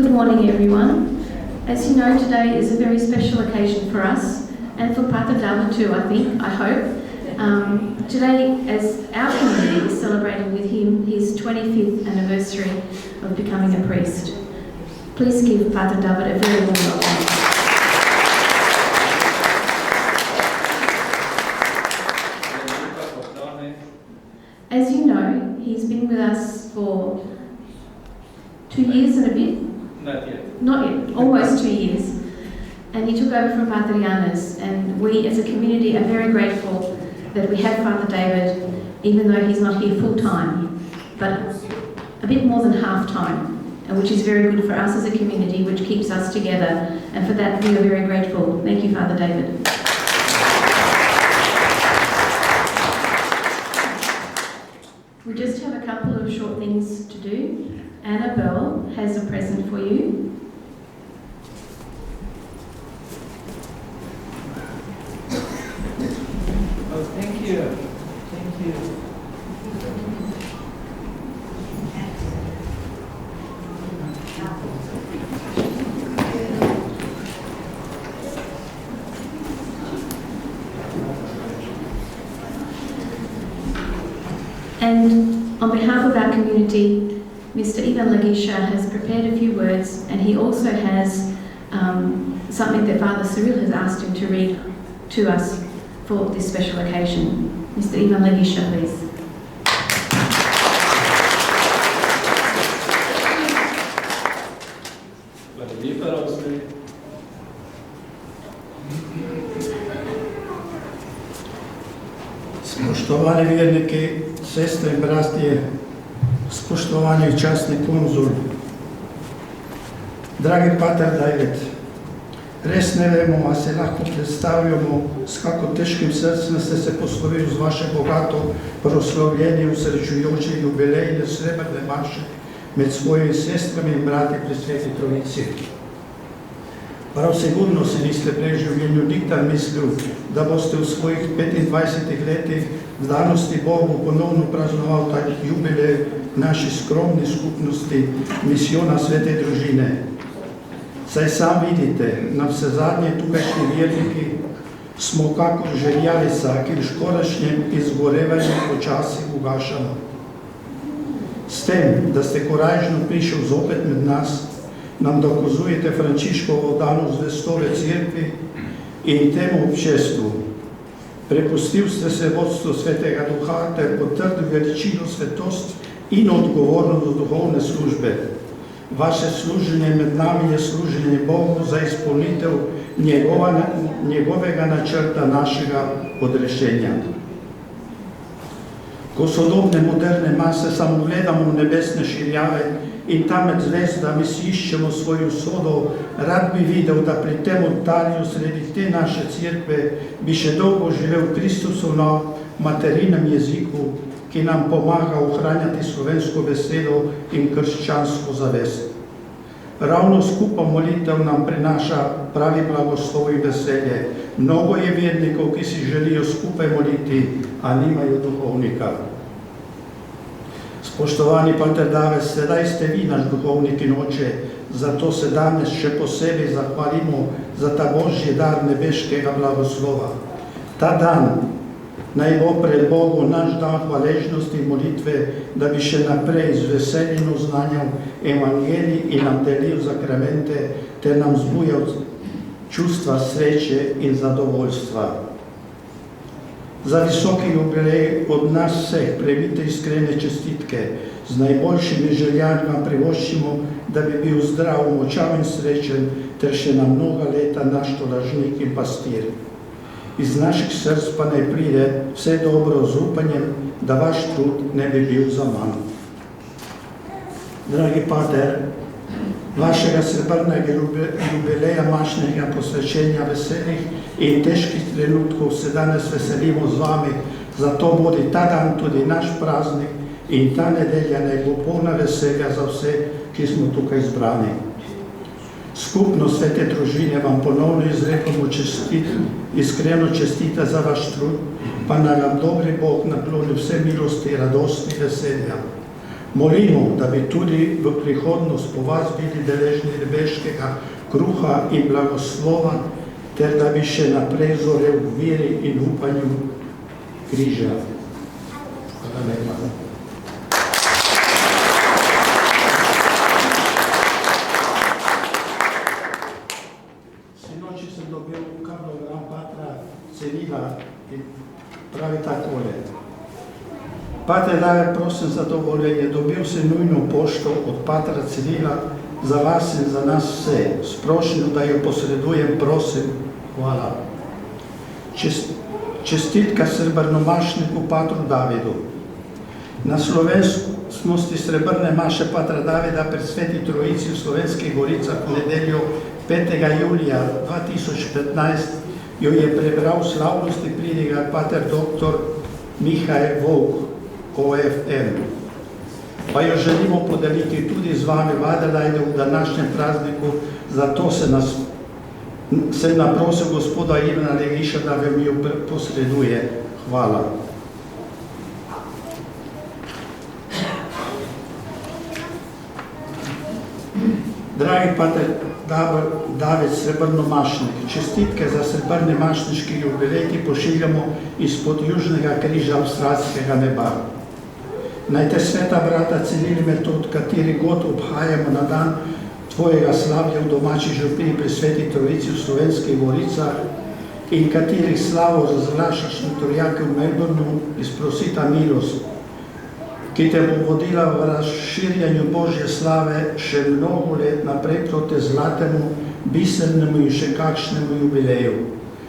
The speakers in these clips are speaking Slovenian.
Good morning, everyone. As you know, today is a very special occasion for us and for Pater David too, I hope. Today, as our community is celebrating with him his 25th anniversary of becoming a priest. Please give Pater David a very warm welcome. As you know, he's been with us for 2 years and a bit. Not yet, almost 2 years. And he took over from Pater Yanis, and we as a community are very grateful that we have Father David, even though he's not here full time, but a bit more than half time, and which is very good for us as a community, which keeps us together, and for that we are very grateful. Thank you, Father David. We just have a couple of short things to do. Annabelle has a present for you. Oh, thank you. Thank you. And on behalf of our community, Mr. Ivan Lagisha has prepared a few words, and he also has something that Father Cyril has asked him to read to us for this special occasion. Mr. Ivan Lagisha, please. Spoštovani verniki, sestre in bratje, spoštovani častni konzul, dragi Pater David, res ne vemo, a se lahko predstavljamo, s kako težkim srcem ste se poslovili z vaše bogato proslavljenje usrečujoče jubilejne srebrne maše med svojimi sestrami in brati pri Sveti Trojici. Prav sigurno si niste prej v življenju nikdar mislil, da boste v svojih 25 letih v danosti Bogu ponovno praznoval ta jubilej naši skromni skupnosti misijona Svete družine. Saj sam vidite, na vse zadnje tukajšnji verniki smo kakor žerjalica, ki v škorašnjem izgorevanju počasi ugašamo. S tem, da ste korajžno prišel zopet med nas, nam dokazujete Frančiškovo danost zvestove cerkvi in temu občestvu. Prepustil ste se vodstvu Svetega Duha ter potrdil veličino, svetost in odgovornost duhovne službe. Vaše služenje med nami je služenje Bogu za izpolnitev njegovega načrta našega odrešenja. Ko sodobne moderne mase samo gledamo v nebesne širjave in tam med zvezdami si iščemo svojo usodo, rad bi videl, da pri tem oltarju sredi te naše cerkve bi še dolgo živel Kristusov na materinem jeziku, ki nam pomaga ohranjati slovensko besedo in krščansko zavest. Ravno skupaj molitev nam prinaša pravi blagoslov in veselje. Mnogo je vernikov, ki si želijo skupaj moliti, a nimajo duhovnika. Spoštovani Pater David, sedaj ste vi naš duhovnik in oče, zato se danes še posebej zahvalimo za ta Božji dar nebeškega blagoslova. Ta dan naj bo pred Bogu naš dan hvaležnosti in molitve, da bi še naprej z veseljem oznanjal evangelij in nam delil zakramente ter nam zbujal čustva sreče in zadovoljstva. Za visoki jubilej od nas vseh prejmite iskrene čestitke. Z najboljšimi željami vam privoščimo, da bi bil zdrav, močan in srečen ter še na mnoga leta naš tolažnik in pastir. Iz naših src pa naj pride vse dobro z upanjem, da vaš trud ne bi bil zaman. Dragi Pater, vašega srebrnega jubileja mašnega posvečenja veselih in težkih trenutkov se danes veselimo z vami, zato bodi ta dan tudi naš praznik in ta nedelja naj bo polna veselja za vse, ki smo tukaj zbrani. Skupno Svete družine vam ponovno izrekamo iskreno čestita za vaš trud, pa naj vam dobri Bog nakloni vse milosti, radosti in veselja. Molimo, da bi tudi v prihodnost po vas bili deležni nebeškega kruha in blagoslova, ter da bi še naprej zorel v veri in upanju križa. Hvala lepa. Sinoči sem dobil kablogram patra Cirila in pravi takole. Pater David, prosim za dovoljenje, dobil sem nujno pošto od patra Cirila za vas in za nas vse. Sprošeno, da jo posredujem, prosim. Hvala. Čestitka srebrnomašniku patru Davidu. Na slovesnosti srebrne maše patra Davida pred Sveti Trojici v Slovenskih Goricah v nedeljo 5. julija 2015 jo je prebral slavnosti pridigar pater dr. Mihaj Volk, OFM. Pa jo želimo podeliti tudi z vami v Adelaidu v današnjem prazniku, zato se naprosil gospoda Ivana Legiša, da vam jo posreduje. Hvala. Dragi pater David Srebrnomašnik, čestitke za srebrni mašniški jubilej ti pošiljamo izpod južnega križa avstralskega neba. Naj te sveta brata Ciril in Metod, kateri god obhajamo na dan tvojega slavja v domači župniji pri Sveti Trojici v Slovenskih Goricah in katerih slavo razglašaš na Torjake v Melbourneu, izprosita milost, ki te bo vodila v razširjanju Božje slave še mnogo let naprej proti zlatemu, bisernemu in še kakšnemu jubileju.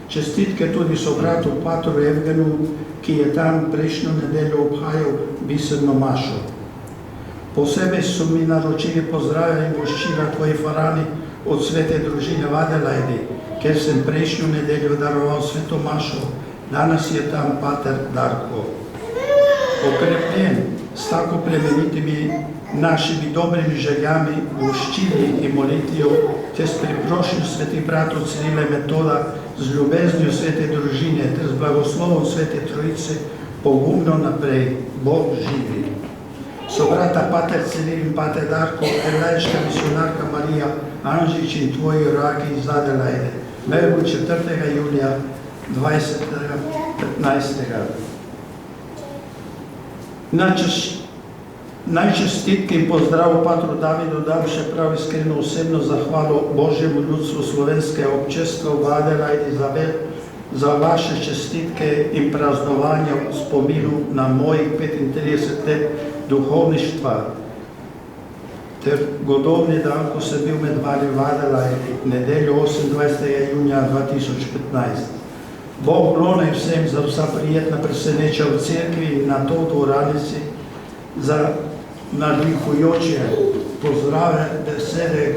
Čestitke tudi sobratu patru Evgenu, ki je tam prejšnjo nedeljo obhajal biserno mašo. Posebej so mi naročili pozdravlja in voščila tvoji farani od svete družine v Adelaidi, ker sem prejšnjo nedeljo daroval sveto mašo. Danes je tam pater Darko. Okrepljen s tako plemenitimi našimi dobrimi željami, voščili in molitvijo, te s priprošnjo svetih bratov Cirila in Metoda, z ljubeznijo svete družine ter z blagoslovom svete Trojice pogumno naprej. Bog živi. So brata pater Ciril in pater Darko, elajška misionarka Marija Anžič in tvoji raki iz Adelaide. Melbourne 4. julija 2015. Naj čestitke in pozdrav patru Davidu dam še prav iskreno osebno zahvalo Božjemu ljudstvu slovenskega občestva v Adelaidi za vaše čestitke in praznovanja v spominu na mojih 35 let duhovništva ter godovni dan, ko sem bil med vami v Adelaidi, nedeljo 28. junija 2015. Bog blonaj vsem za vsa prijetna preseneča v cerkvi in na to dvoranici, za navdihujoče pozdrave, besede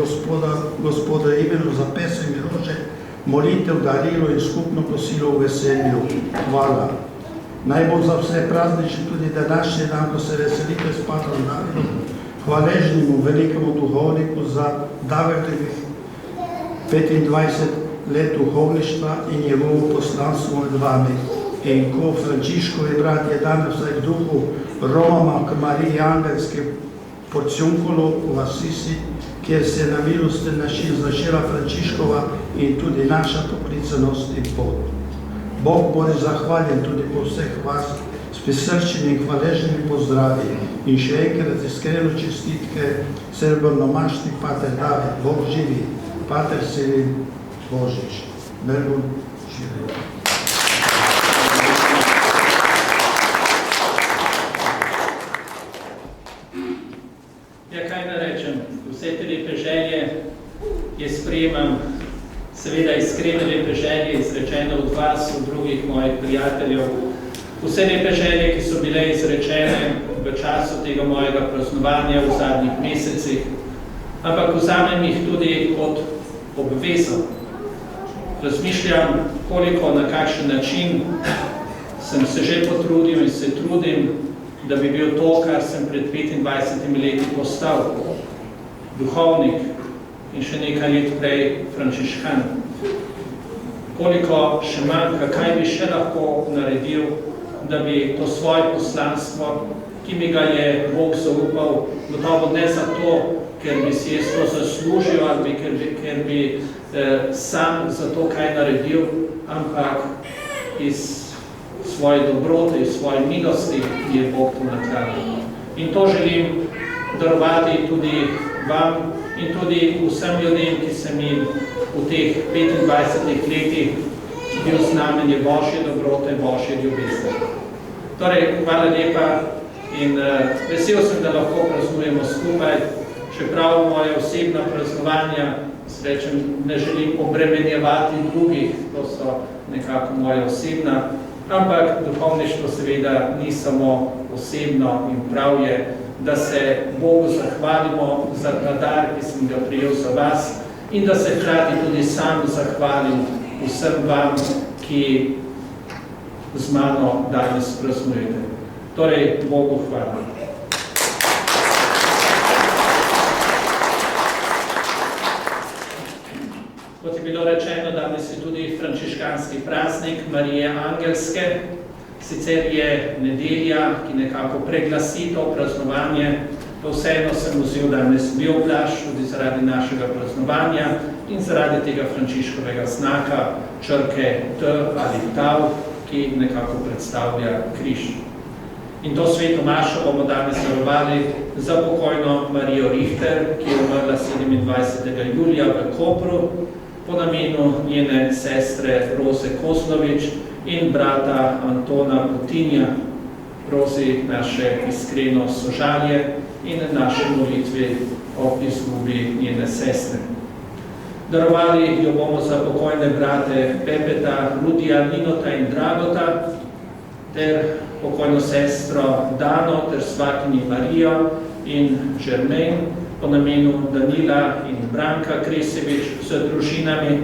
gospoda Ivanu za pesem in rože, molitev, darilo in skupno kosilo v veselju. Hvala. Naj bo za vse praznični tudi današnji dan, ko se veselite s patrom Davidom, hvaležnemu velikemu duhovniku za Davidovih 25 let duhovništva in njegovo poslanstvo med vami. In ko Frančiškovi bratje danes v duhu romama k Mariji Angelski pod Ciuncolo v Assisi, kjer se je na milosten način začela Frančiškova in tudi naša poklicanost in pot. Bog bo zahvaljen tudi po vseh vas s prisrčnimi in hvaležnimi pozdravi in še enkrat iskreno čestitke srebrnomašnik pater David, Bog živi, pater Ciril Božič, Melbourne, živi. Ja, kaj da rečem, vse te lepe želje jaz sprejemam, seveda iskrene lepe želje izrečene od vas, od drugih mojih prijateljev, vse lepe želje, ki so bile izrečene v času tega mojega praznovanja v zadnjih mesecih, ampak vzamem jih tudi kot obvezo. Razmišljam, koliko na kakšen način sem se že potrudil in se trudim, da bi bil to, kar sem pred 25 leti postal, duhovnik in še nekaj let prej frančiškan. Koliko še manjka, kaj bi še lahko naredil, da bi to svoje poslanstvo ki mi ga je Bog zaupal, gotovo ne zato, ker bi si jaz to zaslužil ali ker bi sam za to kaj naredil, ampak iz svoje dobrote, iz svoje milosti je Bog to nakladil. In to želim darovati tudi vam in tudi vsem ljudem, ki sem jim v teh 25 letih bil znamenje Božje dobrote, Božje ljubezni. Torej, hvala lepa in vesel sem, da lahko praznujemo skupaj, čeprav moje osebna praznovanja, srečem, ne želim obremenjevati drugih, to so nekako moje osebna, ampak duhovništvo seveda ni samo osebno in prav je, da se Bogu zahvalimo za ta dar, ki sem ga prijel za vas in da se hkrati tudi sam zahvalim vsem vam, ki z mano danes praznujete. Torej, Bogu hvala. Kot je bilo rečeno, danes je tudi frančiškanski praznik Marije Angelske. Sicer je nedelja, ki nekako preglasi to praznovanje, pa vseeno sem vzel danes bioglaš tudi zaradi našega praznovanja in zaradi tega frančiškovega znaka črke T ali Tav, ki nekako predstavlja križ. In to sveto mašo bomo danes darovali za pokojno Marijo Richter, ki je umrla 27. julija v Kopru, po namenu njene sestre Roze Kozlovič in brata Antona Putinja. Prosi naše iskreno sožalje in naše molitve ob izgubi njene sestre. Darovali jo bomo za pokojne brate Pepeta, Rudija, Ninota in Dragota, ter pokojno sestro Dano, ter svakinji Marijo in Žermen, po namenu Danila in Branka Kresevič z družinami,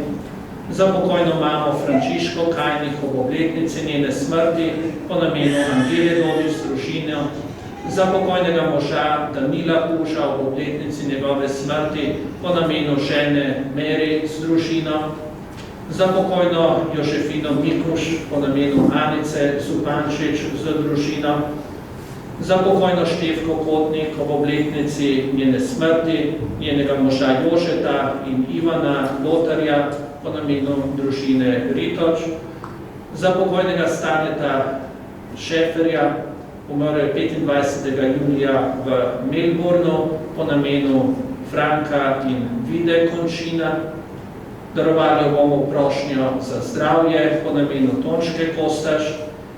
za pokojno mamo Frančiško Kajnih ob obletnici njene smrti, po namenu Angelije Dobi z družino, za pokojnega moža Danila Puža ob obletnici njegove smrti, po namenu žene Meri z družino, za pokojno Jožefino Mikuš, po namenu Anice Zupančič z družino, za pokojno Štefko Kotnik ob obletnici njene smrti, njenega moža Jožeta in Ivana Lotarja, po namenu družine Ritoč, za pokojnega Staneta Šeferja, umrl je 25. julija v Melbournu, po namenu Franka in Vide Končina. Darovali bomo prošnjo za zdravje, po namenu Tončke Kostaš,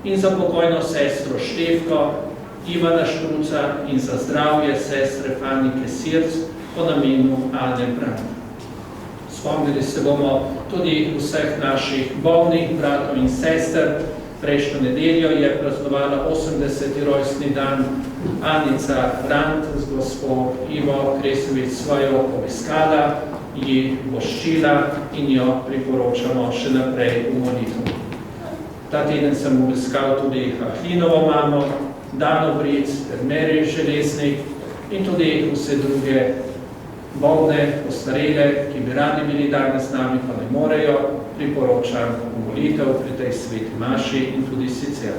in za pokojno sestro Štefko, Ivana Štruca, in za zdravje sestre Fanike Sirc, po namenu Ane Brandt. Spomnili se bomo tudi vseh naših bolnih bratov in sester. Prejšnjo nedeljo je praznovala 80. rojstni dan Anica Brandt, z gospo Ivo Kresovic svojo obiskala, ji voščila in jo priporočamo še naprej v molitvu. Ta teden sem obiskal tudi Ahlinovo mamo, Dano Bric, Meri Železnik in tudi vse druge bolne, ostarele, ki bi radi bili danes z nami, pa ne morejo, priporočam v molitev pri tej sveti maši in tudi sicer.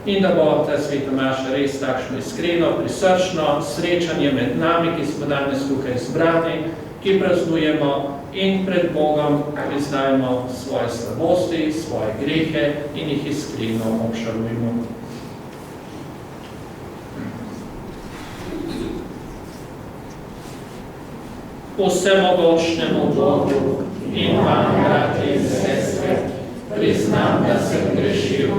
In da bo ta sveta maša res takšno iskreno, prisrčno srečanje med nami, ki smo danes tukaj zbrani, ki praznujemo in pred Bogom priznajmo svoje slabosti, svoje grehe in jih iskreno obžalujemo. Vsemogočnemu Bogu in vam, bratje in sestre, priznam, da sem grešil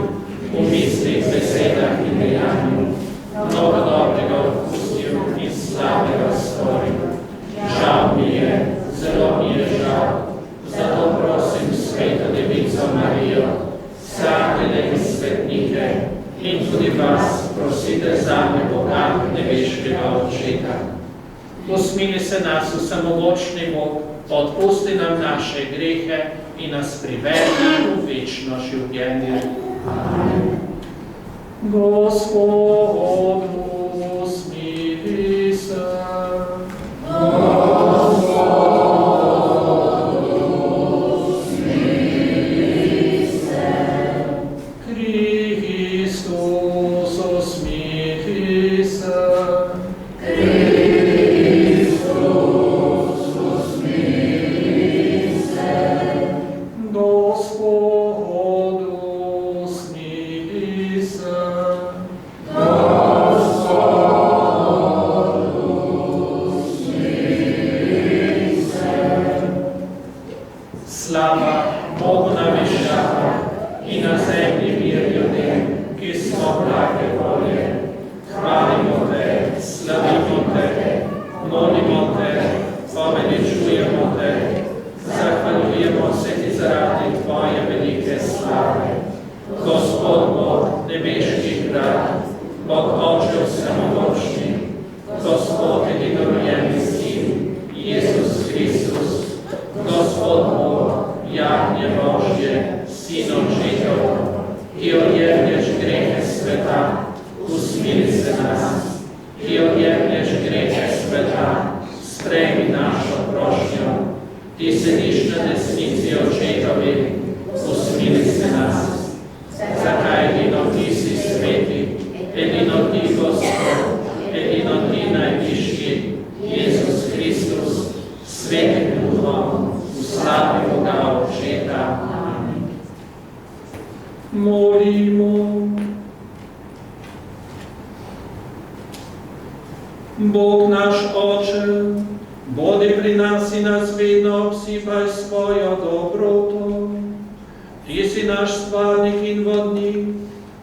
v mislih, besedah in dejanju, mnogo dobrega odpustil in slabega storil. Žal mi je, zelo mi je žal, zato prosim Sveto Devico Marijo, vsakega in svetnike in tudi vas prosite zame Boga, nebeškega Očeta. Usmili se nas vsemogočni Bog, odpusti nam naše grehe in nas privedi v večno življenje. Amen. Gospodu usmili se. Kristus usmili take volje. Hvalimo te, slavimo te, molimo te, poveličujemo te, zahvaljujemo se ti zaradi tvoje velike slave. Gospod Bog, nebeški grad, Bog Oče vsemogočni, Gospod edinorođeni Sin, Jezus Kristus, Gospod Bog, jagnje Božje, Sin očetov, ki odjemlješ grehe sveta, usmili se nas, ki odjemlješ grehe sveta, sprejmi našo prošnjo, ti sediš na desnici očetovi, usmili se nas. Zakaj edino ti si sveti, edino ti Gospod, edino ti najvišji, Jezus Kristus, svetim Duhom, v slavi Boga Očeta. Amen. Molimo. Bog naš Oče, bodi pri nas in nas vedno obsipaj svojo dobroto. Ti si naš stvarnik in vodnik,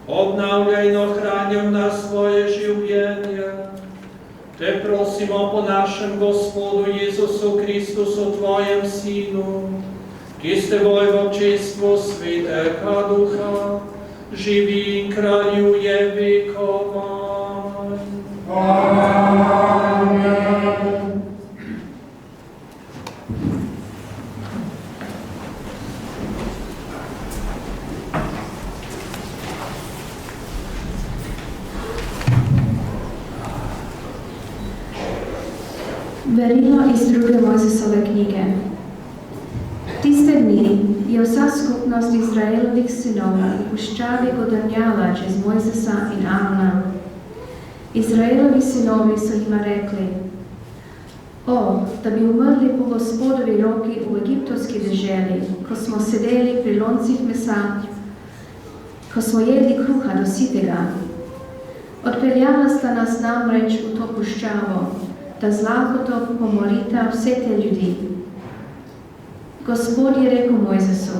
obnavljaj in ohranjaj nas svoje življenje. Te prosimo po našem Gospodu Jezusu Kristusu, tvojem Sinu, ki s teboj v občestvu Svetega Duha, živi in kraljuje vekomaj. Amen. Verilo iz 2. Mojzesove knjige. Tiste dni je vsa skupnost Izraelovih sinov v puščavi godrnjala čez Mojzesa in Arona. Izraelovi sinovi so jima rekli: O, da bi umrli po Gospodovi roki v egiptovski deželi, ko smo sedeli pri loncih mesa, ko smo jedli kruha do sitega. Odpeljala sta nas namreč v to puščavo, da z lakoto pomorita vse te ljudi. Gospod je rekel Mojzesu: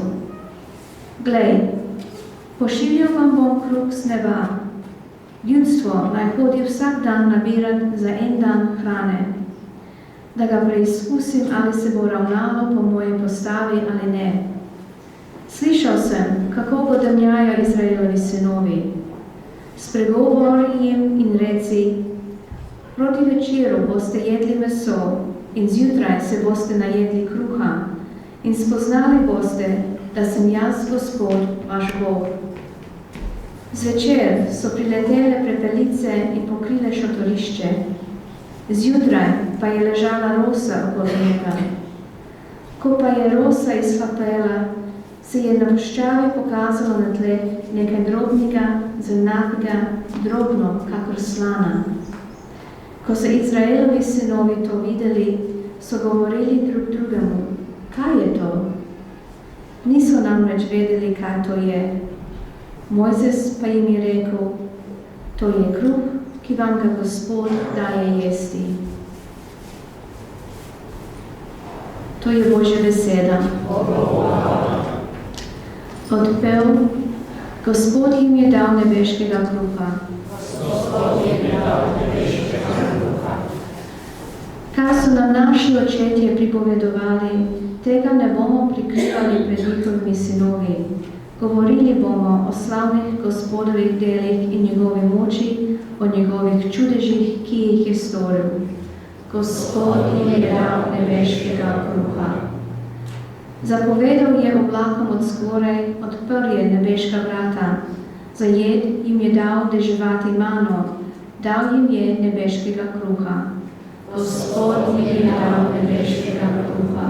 Glej, pošiljal vam bom kruh z neba. Ljudstvo naj hodi vsak dan nabirat za en dan hrane, da ga preizkusim, ali se bo ravnalo po moji postavi ali ne. Slišal sem, kako godrnjajo Izraelovi sinovi. Spregovori jim in reci: Proti večeru boste jedli meso in zjutraj se boste najedli kruha in spoznali boste, da sem jaz Gospod, vaš Bog. Zvečer so priletele prepelice in pokrile šotorišče. Zjutraj pa je ležala rosa okoli njega. Ko pa je rosa izhlapela, se je na puščavi pokazalo na tleh nekaj drobnega, zrnatega, drobno, kakor slana. Ko so Izraelovi sinovi to videli, so govorili drug drugemu: Kaj je to? Niso namreč vedeli, kaj to je. Mojzes pa jim je rekel: To je kruh, ki vam ga Gospod daje jesti. To je Božja beseda. Odpev: Gospod jim je dal nebeškega kruha. Gospod jim je dal nebeškega kruha. Kar so nam naši očetje pripovedovali, tega ne bomo prikrivali pred njihovimi sinovi. Govorili bomo o slavnih Gospodovih delih in njegovi moči, o njegovih čudežih, ki jih je storil. Gospod jim je dal nebeškega kruha. Zapovedal je oblakom od zgoraj, odprl je nebeška vrata. Za jed jim je dal deževati mano, dal jim je nebeškega kruha. Gospod jim je dal nebeškega kruha.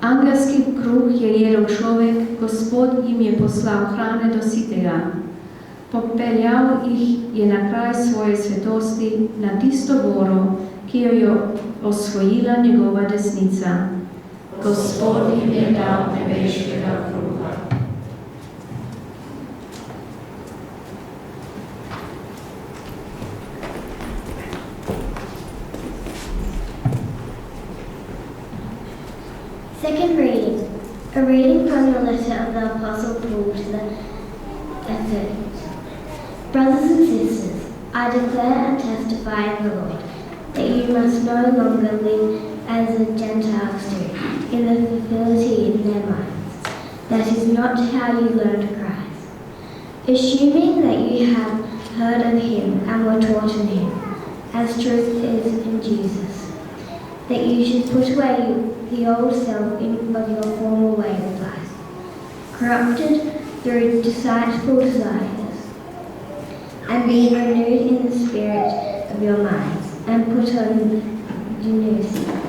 Angelski kruh je jedel človek, Gospod jim je poslal hrane do sitega. Popeljal jih je na kraj svoje svetosti, na tisto goro, ki jo je osvojila njegova desnica. Gospod jim je dal nebeškega kruha. Second reading. A reading from the letter of the Apostle Paul to the Ephesians. Brothers and sisters, I declare and testify in the Lord that you must no longer live as the Gentiles do, in the futility in their minds. That is not how you learned Christ. Assuming that you have heard of him and were taught in him, as truth is in Jesus, that you should put away the old self of your former way of life, corrupted through deceitful desires, and being renewed in the spirit of your minds, and put on new self,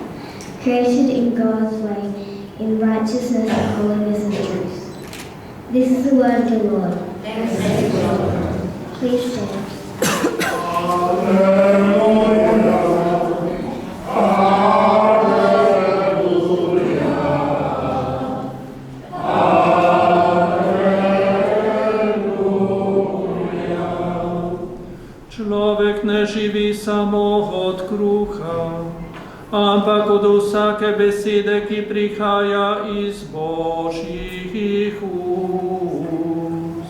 created in God's way, in righteousness and holiness and truth. This is the word of the Lord. Please stand. Človek ne živi samo od kruha, ampak od vsake besede, ki prihaja iz Božjih ust.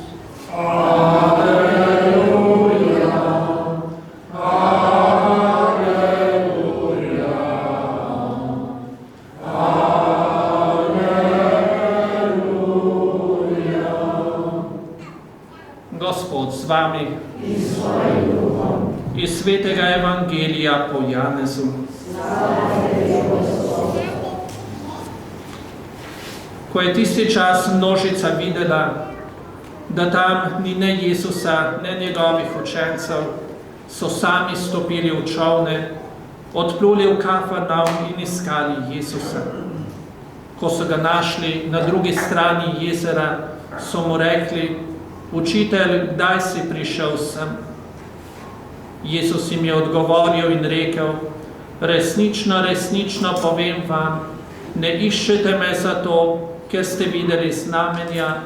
Aleluja, aleluja, aleluja. Gospod z vami. Iz svetega evangelija po Janezu. Ko je tisti čas množica videla, da tam ni ne Jezusa, ne njegovih učencev, so sami stopili v čolne, odpluli v Kafarnaum in iskali Jezusa. Ko so ga našli na drugi strani jezera, so mu rekli: Učitelj, kdaj si prišel sem? Jezus jim je odgovoril in rekel: Resnično, resnično povem vam, ne iščete me zato, ker ste videli znamenja,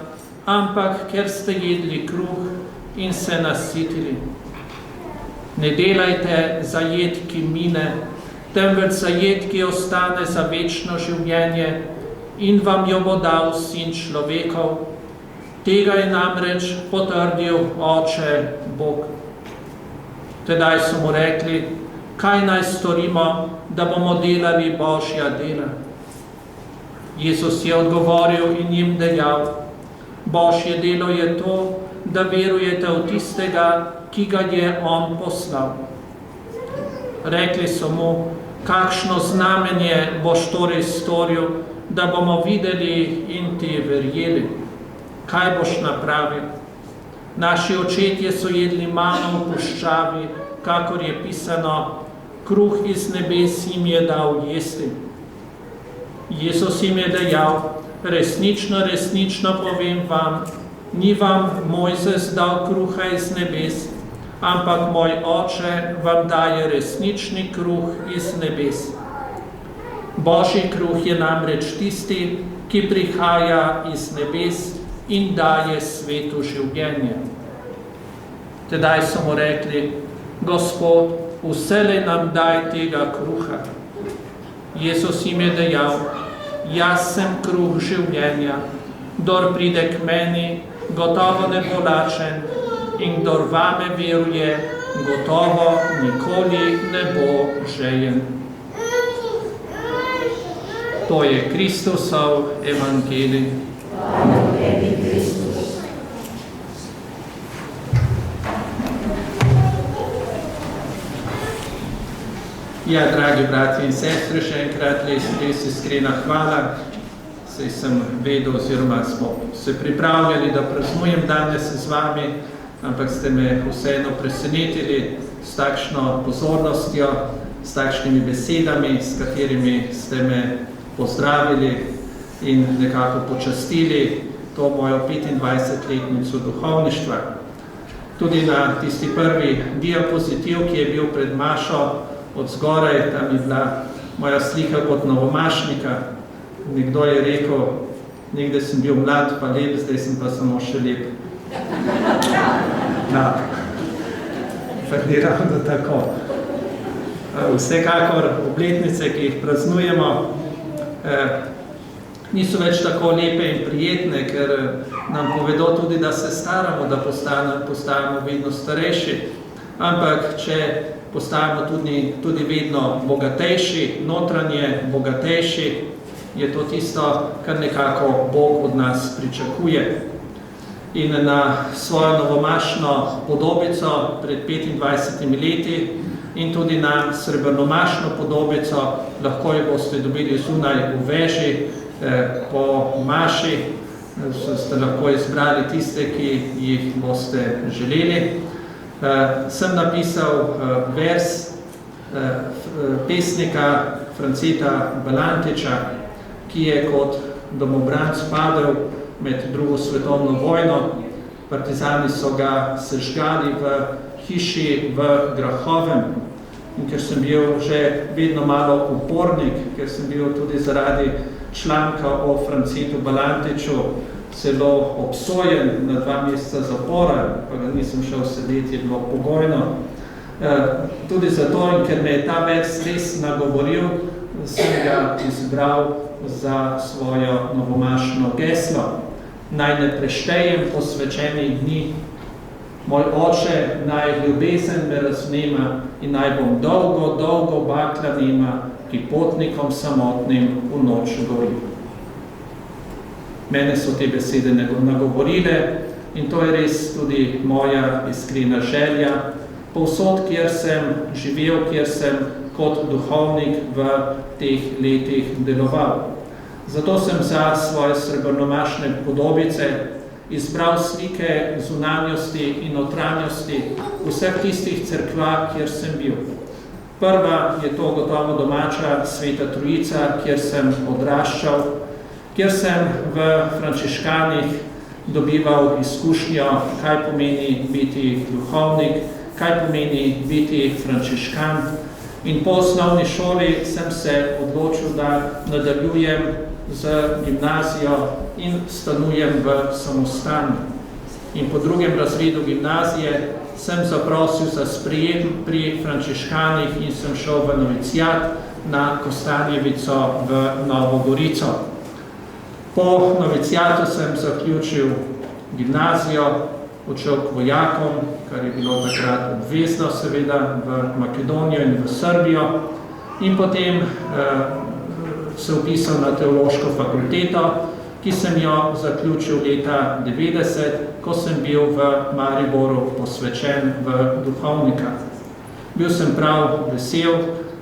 ampak ker ste jedli kruh in se nasitili. Ne delajte za jed, ki mine, temveč za jed, ki ostane za večno življenje in vam jo bo dal Sin človekov. Tega je namreč potrdil Oče Bog. Tedaj so mu rekli: Kaj naj storimo, da bomo delali Božja dela? Jezus je odgovoril in jim dejal: Božje delo je to, da verujete v tistega, ki ga je on poslal. Rekli so mu: Kakšno znamenje boš torej storil, da bomo videli in ti verjeli? Kaj boš napravil? Naši očetje so jedli mano v puščavi, kakor je pisano: Kruh iz nebes jim je dal jesti. Jezus jim je dejal: Resnično, resnično povem vam, ni vam Mojzes dal kruha iz nebes, ampak moj Oče vam daje resnični kruh iz nebes. Božji kruh je namreč tisti, ki prihaja iz nebes in daje svetu življenje. Tedaj so mu rekli: Gospod, vselej nam daj tega kruha. Jezus jim je dejal: Jaz sem kruh življenja. Kdor pride k meni, gotovo ne bo lačen, in kdor vame veruje, gotovo nikoli ne bo žejen. To je Kristusov evangelij. Ja, dragi bratje in sestre, še enkrat res iskrena hvala. Saj sem vedel, oziroma smo se pripravljali, da praznujem danes z vami, ampak ste me vseeno presenetili s takšno pozornostjo, s takšnimi besedami, s katerimi ste me pozdravili in nekako počastili to mojo 25-letnico duhovništva. Tudi na tisti prvi diapozitiv, ki je bil pred mašo, od zgoraj, tam je bila moja slika kot novomašnika. Nekdo je rekel: Nekdaj sem bil mlad pa lep, zdaj sem pa samo še lep. No, pa ni ravno tako. Vsekakor obletnice, ki jih praznujemo, niso več tako lepe in prijetne, ker nam povedo tudi, da se staramo, da postajamo vedno starejši. Ampak, če postajamo tudi vedno bogatejši, notranje bogatejši, je to tisto, kar nekako Bog od nas pričakuje. In na svojo novomašno podobico pred 25 leti in tudi na srebrnomašno podobico lahko jo boste dobili zunaj v veži po maši. Ste lahko izbrali tiste, ki jih boste želeli. Sem napisal vers pesnika Franceta Balantiča, ki je kot domobranc padel med drugo svetovno vojno. Partizani so ga sežgali v hiši v Grahovem. In ker sem bil že vedno malo upornik, ker sem bil tudi zaradi članka o Francetu Balantiču celo obsojen na 2 meseca zapora, pa ga nisem šel sedeti, je bilo pogojno. Tudi zato, in ker me je ta vers res nagovoril, sem ga izbral za svojo novomašno geslo. Naj ne preštejem posvečenih dni, moj oče naj ljubezen me raznema in naj bom dolgo, dolgo bakla nema, ki potnikom samotnim v noč gori. Mene so te besede nagovorile in to je res tudi moja iskrena želja. Povsod, kjer sem živel, kjer sem kot duhovnik v teh letih deloval. Zato sem za svoje srebrnomašne podobice izbral slike zunanjosti in notranjosti vseh tistih cerkva, kjer sem bil. Prva je to gotovo domača Sveta Trojica, kjer sem odraščal, kjer sem v frančiškanih dobival izkušnjo, kaj pomeni biti duhovnik, kaj pomeni biti frančiškan. In po osnovni šoli sem se odločil, da nadaljujem z gimnazijo in stanujem v samostanu. In po 2. razredu gimnazije sem zaprosil za sprejem pri frančiškanih in sem šel v novicijat na Kostanjevico v Novo Gorico. Po novicijatu sem zaključil gimnazijo, odšel k vojakom, kar je bilo takrat obvezno seveda v Makedonijo in v Srbijo, in potem se vpisal na teološko fakulteto, ki sem jo zaključil leta 90, ko sem bil v Mariboru posvečen v duhovnika. Bil sem prav vesel,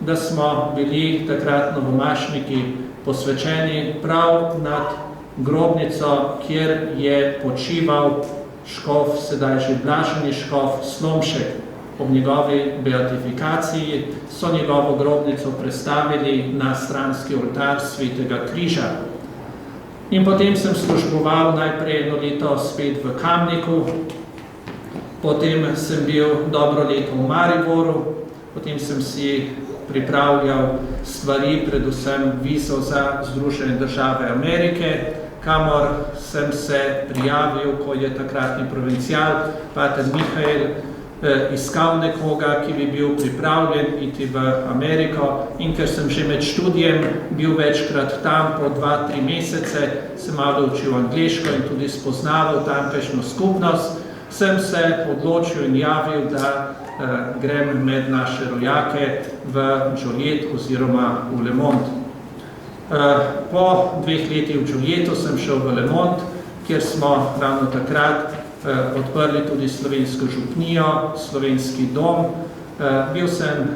da smo bili takrat novomašniki posvečeni prav nad grobnico, kjer je počival škof, sedaj že blaženi škof Slomšek. Ob njegovi beatifikaciji so njegovo grobnico prestavili na stranski oltar Svetega križa. In potem sem služboval najprej 1 leto spet v Kamniku, potem sem bil dobro leto v Mariboru, potem sem si pripravljal stvari, predvsem vizo za Združene države Amerike, kamor sem se prijavil, ko je takratni provincial, pater Mihael, iskal nekoga, ki bi bil pripravljen iti v Ameriko, in ker sem že med študijem bil večkrat tam po 2-3 mesece, sem malo učil angleško in tudi spoznaval tamkajšnjo skupnost, sem se odločil in javil, da grem med naše rojake v Joliet oziroma v Le Monde. Po 2 letih v Jolietu sem šel v Le Monde, kjer smo ravno takrat odprli tudi slovensko župnijo, slovenski dom. Bil sem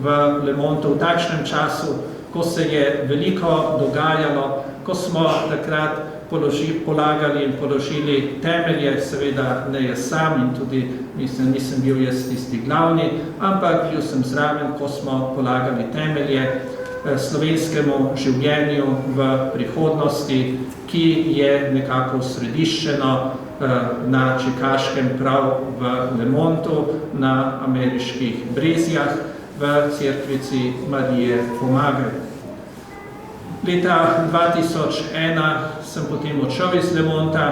v Le Mondu v takšnem času, ko se je veliko dogajalo, ko smo takrat polagali in položili temelje, seveda ne jaz sam in tudi nisem bil jaz tisti glavni, ampak bil sem zraven, ko smo polagali temelje slovenskemu življenju v prihodnosti, ki je nekako središčeno na Čikaškem prav v Le Mondu, na ameriških Brezjah, v cerkvici Marije Pomagaj. Leta 2001 sem potem odšel iz Le Monda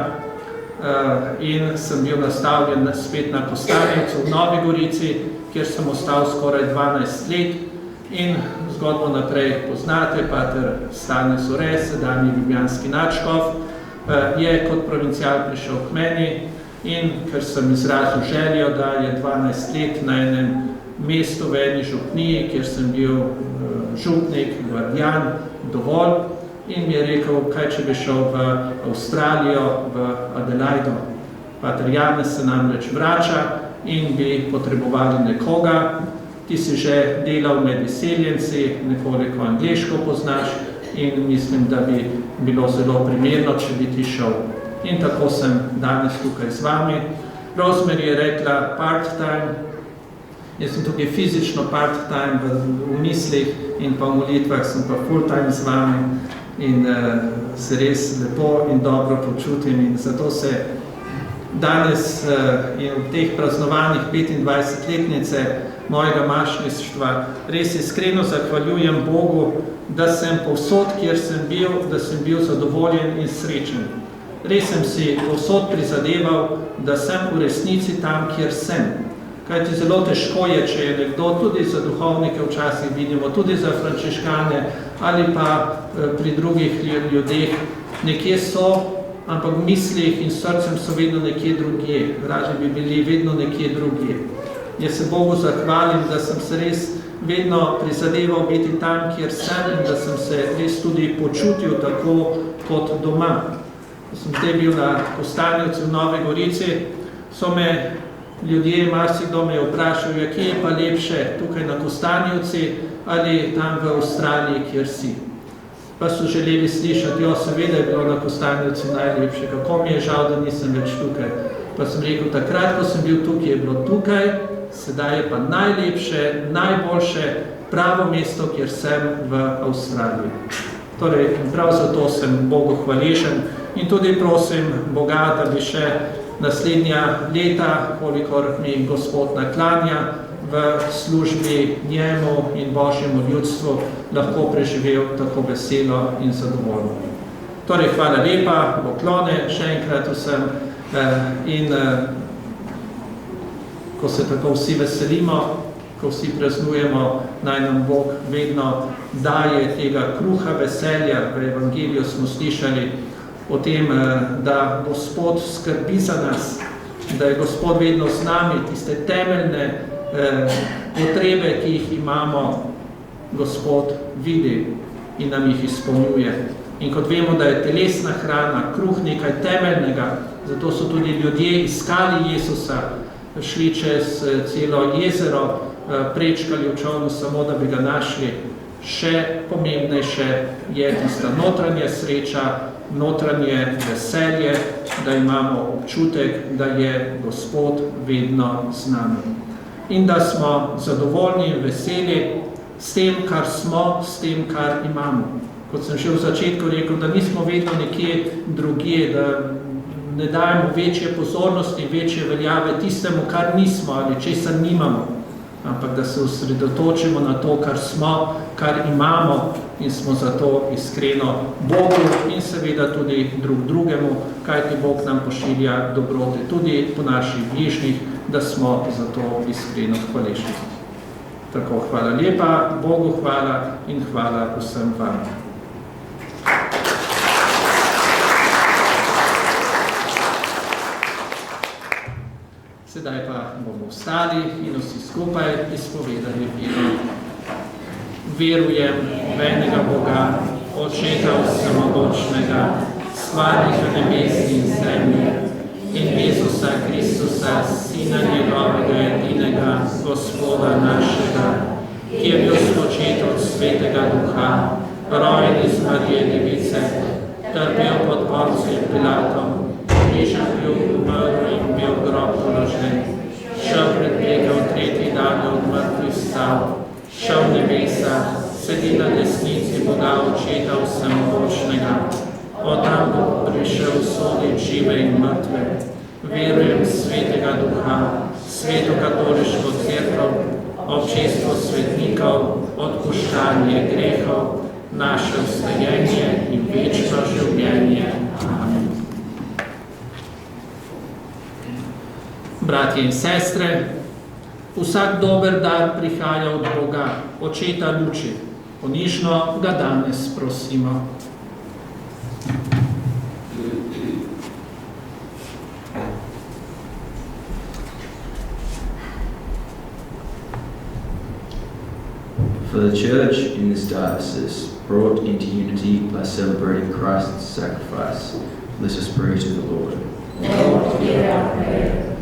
in sem bil nastavljen spet na Kostanjevcu v Novi Gorici, kjer sem ostal skoraj 12 let in zgodbo naprej poznate, pater Stane Zore, sedanji ljubljanski nadškof, je kot provincial prišel k meni in ker sem izrazil željo, da je 12 let na enem mestu v eni župniji, kjer sem bil župnik, gvardijan, dovolj, in mi je rekel, kaj če bi šel v Avstralijo, v Adelaido. Pater Janez se namreč vrača in bi potrebovali nekoga. Ti si že delal med izseljenci, nekoliko angleško poznaš in mislim, da bi bilo zelo primerno, če bi ti šel. In tako sem danes tukaj z vami. Rosemary je rekla part-time, jaz sem tukaj fizično part-time v mislih in pa v molitvah sem pa full-time z vami in se res lepo in dobro počutim in zato se danes in v teh praznovanjih 25-letnice mojega mašništva res iskreno zahvaljujem Bogu, da sem povsod, kjer sem bil, da sem bil zadovoljen in srečen. Res sem si povsod prizadeval, da sem v resnici tam, kjer sem. Kajti zelo težko je, če je nekdo, tudi za duhovnike včasih vidimo, tudi za frančiškane ali pa pri drugih ljudeh, nekje so, ampak v mislih in srcem so vedno nekje drugje. Raje bi bili vedno nekje drugje. Jaz se Bogu zahvalim, da sem se res vedno prizadeval biti tam, kjer sem in da sem se res tudi počutil tako kot doma. Ko sem zdaj bil na Kostanjevci v Nove Gorici, so me ljudje, marsikdo me je vprašal, kje je pa lepše, tukaj na Kostanjevci ali tam v Avstraliji, kjer si. Pa so želeli slišati, seveda je bilo na Kostanjevci najlepše, kako mi je žal, da nisem več tukaj. Pa sem rekel, takrat, ko sem bil tukaj, je bilo tukaj, sedaj je pa najlepše, najboljše, pravo mesto, kjer sem v Avstraliji. Torej, prav zato sem Bogu hvaležen in tudi prosim Boga, da bi še naslednja leta, kolikor mi Gospod naklanja, v službi njemu in Božjemu ljudstvu lahko preživel tako veselo in zadovoljno. Torej, hvala lepa, poklone še enkrat vsem in ko se tako vsi veselimo, ko vsi praznujemo, naj nam Bog vedno daje tega kruha veselja. V evangeliju smo slišali o tem, da Gospod skrbi za nas, da je Gospod vedno z nami, tiste temeljne potrebe, ki jih imamo, Gospod vidi in nam jih izpolnjuje. In kot vemo, da je telesna hrana, kruh nekaj temeljnega, zato so tudi ljudje iskali Jezusa, šli čez celo jezero, prečkali v čolnu samo, da bi ga našli. Še pomembnejše je tista notranja sreča, notranje veselje, da imamo občutek, da je Gospod vedno z nami. In da smo zadovoljni in veseli s tem, kar smo, s tem, kar imamo. Kot sem že v začetku rekel, da nismo vedno nekje drugje, da ne dajemo večje pozornosti, večje veljave tistemu, kar nismo ali česa nimamo, ampak da se osredotočimo na to, kar smo, kar imamo in smo zato iskreno Bogu in seveda tudi drugemu, kajti Bog nam pošilja dobrote tudi po naših bližnjih, da smo zato iskreno hvaležni. Tako, hvala lepa, Bogu hvala in hvala vsem vam. Sedaj pa bomo vstali in vsi skupaj izpovedali vero. Verujem v enega Boga, Očeta vsemogočnega, stvarnika nebes in zemlje, in Jezusa Kristusa, Sina njegovega edinega, Gospoda našega, ki je bil spočet od Svetega Duha, rojen iz Marije Device, trpel pod Poncijem Pilatom, križem bil, umrl in bil v grob položen, šel pred Boga v tretji dan od mrtvih vstal, šel v nebesa, sedi na desnici Boga Očeta vsemogočnega, od tam bo prišel sodit žive in mrtve. Verujem Svetega Duha, Sveto katoliško cerkev, občestvo svetnikov, odpuščanje grehov, naše vstajenje in večno življenje. Amen. Bratje in sestre, vsak dober dar prihaja od Boga, Očeta luči. Ponižno ga danes prosimo. For the Church in this diocese, brought into unity by celebrating Christ's sacrifice, let us pray to the Lord. Lord, hear our prayer.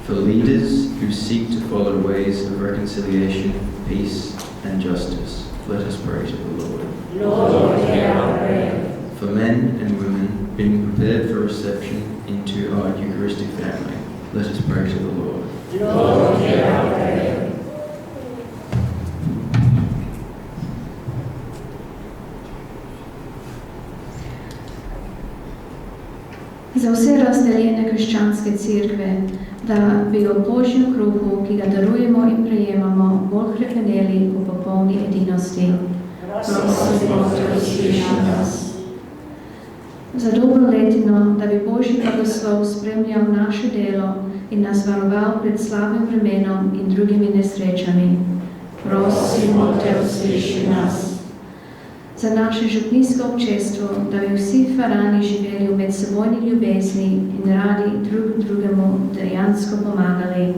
For leaders who seek to follow ways of reconciliation, peace, and justice, let us pray to the Lord. Lord, hear our prayer. For men and women being prepared for reception into our Eucharistic family, let us pray to the Lord. Lord, hear our prayer. Za vse razdeljene krščanske cerkve, da bi o Božjem kruhu, ki ga darujemo in prejemamo, bolj hrepeneli v popolni edinosti. Prosimo, da usliši nas. Za dobro letino, da bi Božji blagoslov spremljal naše delo in nas varoval pred slabim vremenom in drugimi nesrečami. Prosimo, da usliši nas. Za naše župnijsko občestvo, da bi vsi farani živeli v medsebojni ljubezni in radi drug drugemu dejansko pomagali.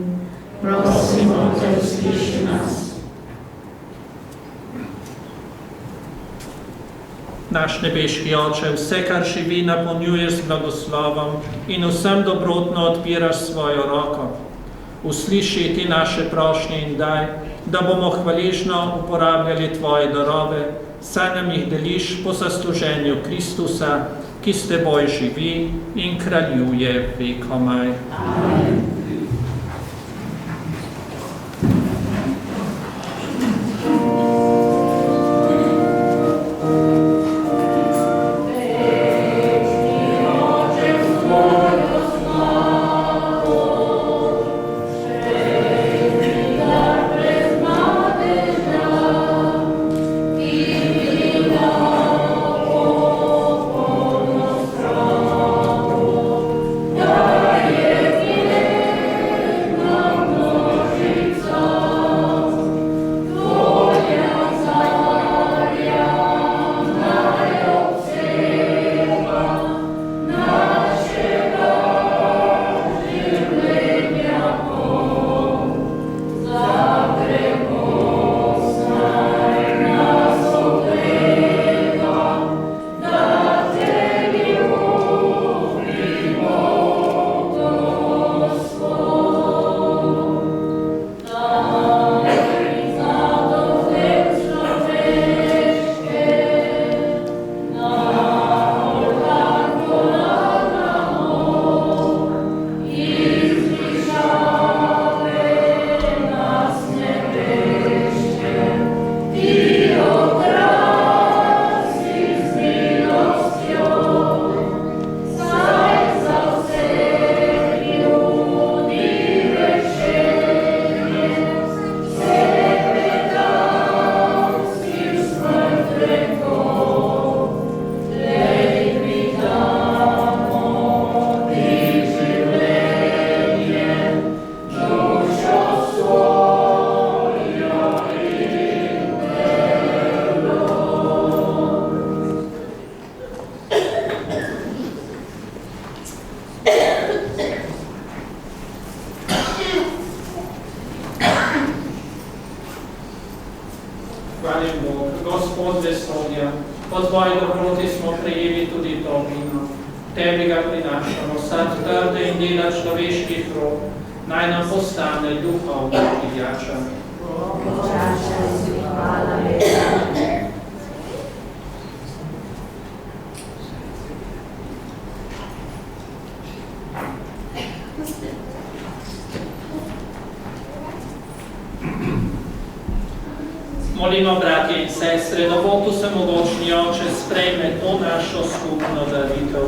Prosimo, da usliši nas. Naš nebeški Oče, vse, kar živi, napolnjuješ z blagoslovom in vsem dobrotno odpiraš svojo roko. Usliši ti naše prošnje in daj, da bomo hvaležno uporabljali tvoje darove, saj nam jih deliš po zasluženju Kristusa, ki s teboj živi in kraljuje vekomaj. Amen. Gospod vesolja, po tvoji dobroti smo prejeli tudi to vino. Tebi ga prinašamo, sad trde in dela človeških rok, naj nam postane duhovna pijača. Počaša si, hvala lepa. Molimo, bratje in sestre, da Bog vsemogočni Oče sprejme to našo skupno daritev.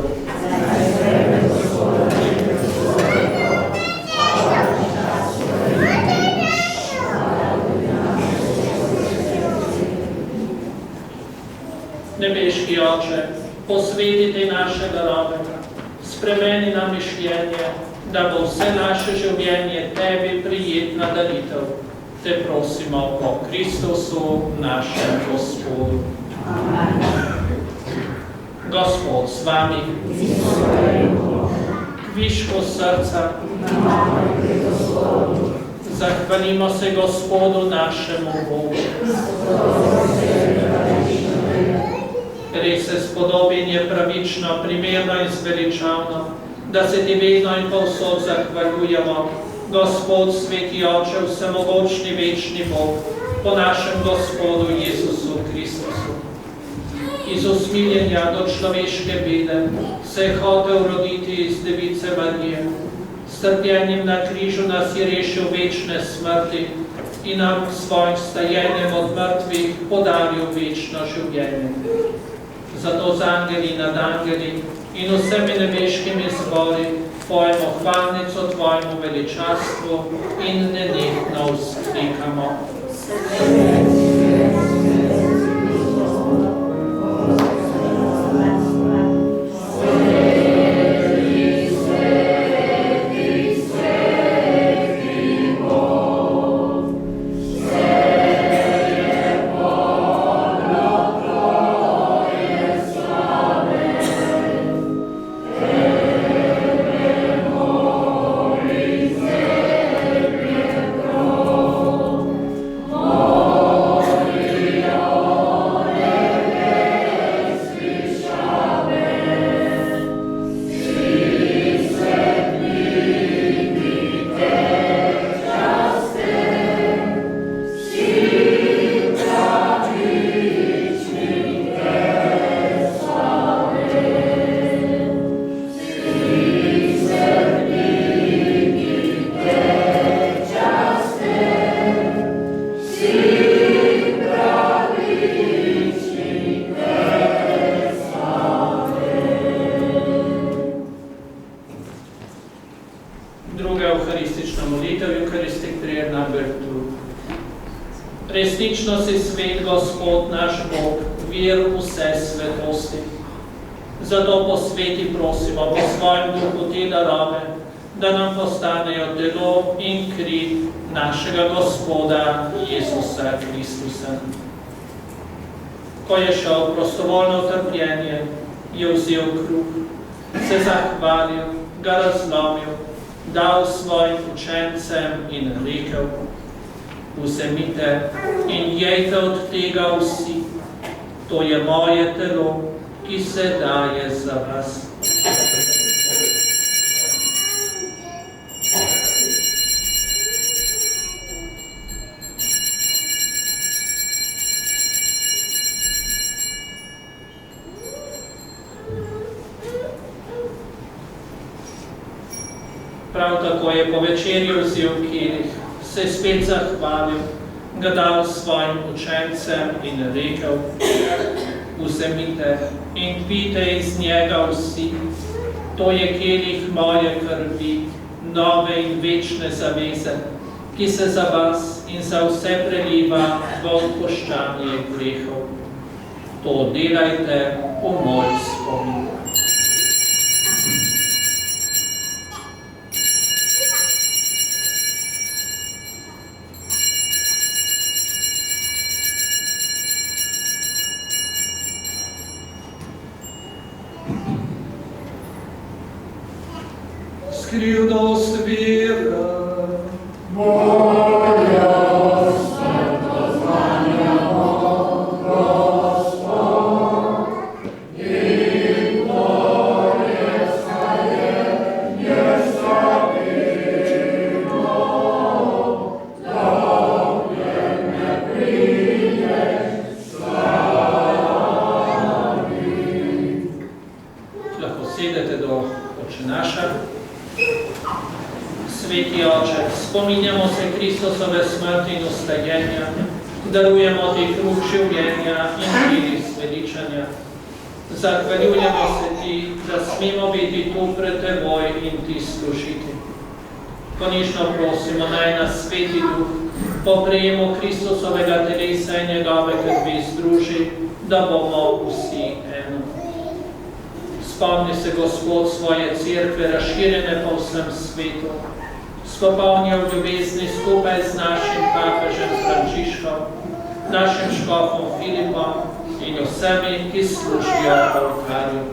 Nebeški Oče, posveti te naše darove, spremeni nam mišljenje, da bo vse naše življenje tebi prijetna daritev. te prosimo po Kristusu, našem Gospodu. Amen. Gospod s vami, viško srca, zahvalimo se Gospodu našemu Bogu. Res se spodobljenje pravično, primerno in zveličavno, da se ti vedno in povsod zahvaljujemo, Gospod, sveti Oče, vsemogočni, večni Bog, po našem Gospodu Jezusu Kristusu. Iz usmiljenja do človeške bede se je hotel roditi iz Device Marije. S trpljenjem na križu nas je rešil večne smrti in nam svojim stajenjem od mrtvih podaril večno življenje. Zato z angeli nad angeli in vsemi nebeškimi zbori pojmo hvalnico tvojemu veličastvu in nenehno vzklikamo. Resnično si svet, Gospod naš Bog, vir vse svetosti. Zato po sveti prosimo po svojem duhu te darove, da nam postanejo telo in kri našega Gospoda Jezusa Kristusa. Ko je šel prostovoljno trpljenje, je vzel kruh, se zahvalil, ga razlomil, dal svojim učencem in rekel: vzemite in jejte od tega vsi, to je moje telo, ki se daje za vas. Prav tako je po večerji vzel kelih, se spet zahvalil, ga dal svojim učencem in rekel: vzemite in pijte iz njega vsi, to je kelih moje krvi, nove in večne zaveze, ki se za vas in za vse preliva v odpuščanje grehov. To delajte v moj spomin. Skrivnost vera, moja smrtno zvanjamo, Gospod, in tvoje stajenje slavimo, dokler ne prideš slavi. Lahko sedete do Oče naša. Sveti Oče, spominjamo se Kristusove smrti in vstajenja, darujemo ti kruh življenja in kri zveličanja. Zahvaljujemo se ti, da smemo biti tu pred teboj in ti služiti. Ponižno prosimo, naj nas sveti duh po prejemu Kristusovega telesa in njegove krvi združi, da bomo vsi eno. Spomni se, Gospod, svoje cerkve, razširjene po vsem svetu. Spopolni v ljubezni skupaj z našim papežem našim škofom Filipom in vsemi, ki služijo v oltarju.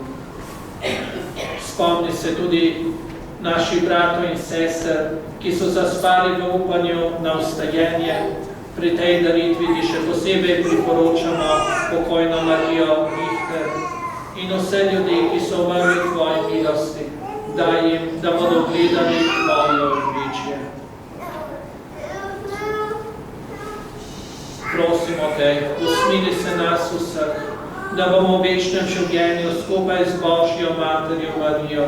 Spomni se tudi naših bratov in sester, ki so zaspali v upanju na vstajenje. Pri tej daritvi ti še posebej priporočamo pokojno Marijo Richter in vse ljudi, ki so umrli v tvoji milosti. Daj jim, da bodo gledali tvoje odličje. Prosimo te, usmili se nas vseh, da bomo v večnem življenju skupaj z Božjo Materjo Marijo,